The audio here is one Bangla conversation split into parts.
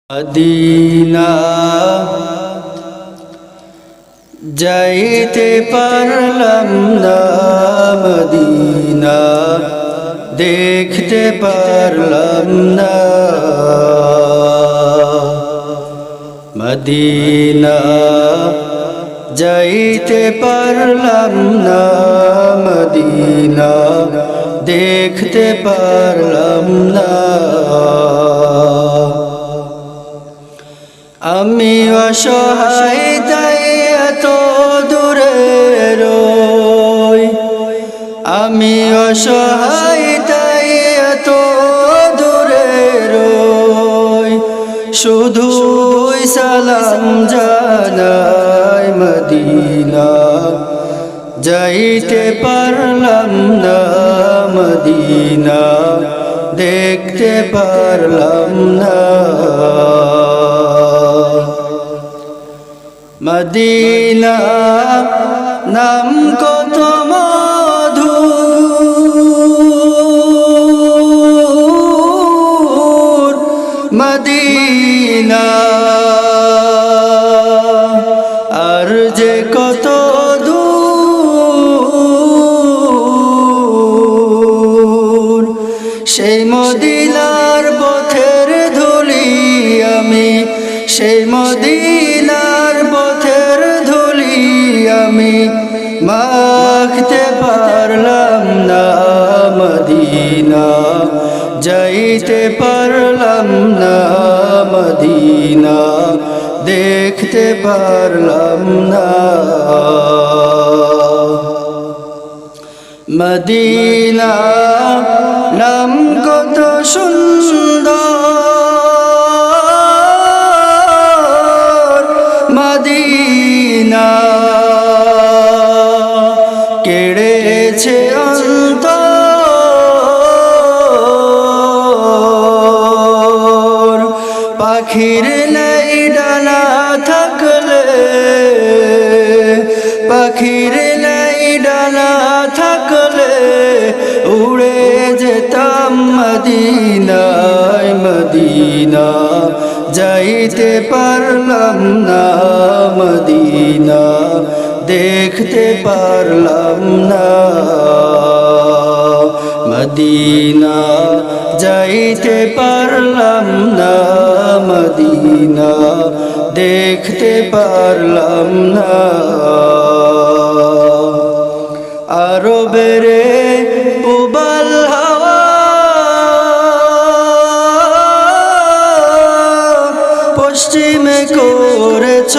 মদিনা যাইতে পারলাম না, মদিনা দেখতে পারলাম না। মদিনা যাইতে পারলাম না, মদিনা দেখতে পারলাম না। আমি অসহায় তাই এত দূরে রই, আমি অসহায় তাই এত দূরে রই। শুধুই সালাম জানাই, মদিনা যাইতে পারলাম না, মদিনা দেখতে পারলাম না। মদিনা নাম কত মধুর, মদিনা আর যে কত দূর। সেই মদিনার পথের ধুলি আমি, সেই মদিনার পথের ধুলি আমি মাখতে পারলাম না, মদিনা যাইতে পারলাম না, মদিনা দেখতে পারলাম না। মদিনা নাম কত সুন্দর, মদিনা কেড়েছে অন্তর। পাখির নাই ডানা থাকলে, পাখির নাই ডানা থাকলে উড়ে যেতাম মদিনায়। মদিনা যাইতে পারলাম না, মদিনা দেখতে পারলাম না। মদিনা যাইতে পারলাম না, মদিনা দেখতে পারলাম না। আরবের উবাল হাওয়া পশ্চিমে করেছ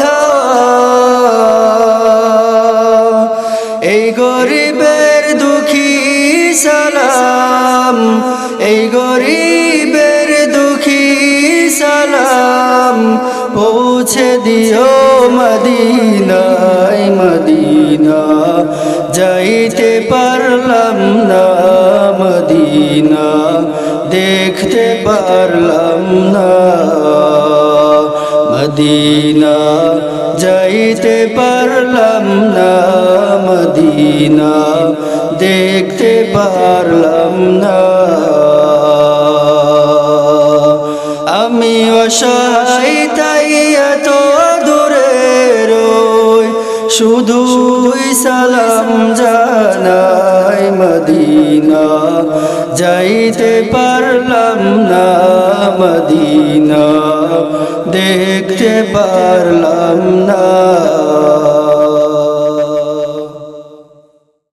ধাওয়া। এই গরিবের দুঃখী সালাম, এই গরিবের দুঃখী সালাম পৌঁছে দিও মদিনায়। মদিনা যাইতে পারলাম না, মদিনা দেখতে পারলাম না। মদিনা যাইতে পারলাম না, মদিনা দেখতে পারলাম না। আমি অসহায় তাই এত দূরে রই, শুধুই সালাম জানাই, মদিনা যাইতে পারলাম না, মদিনা দেখতে পারলাম না।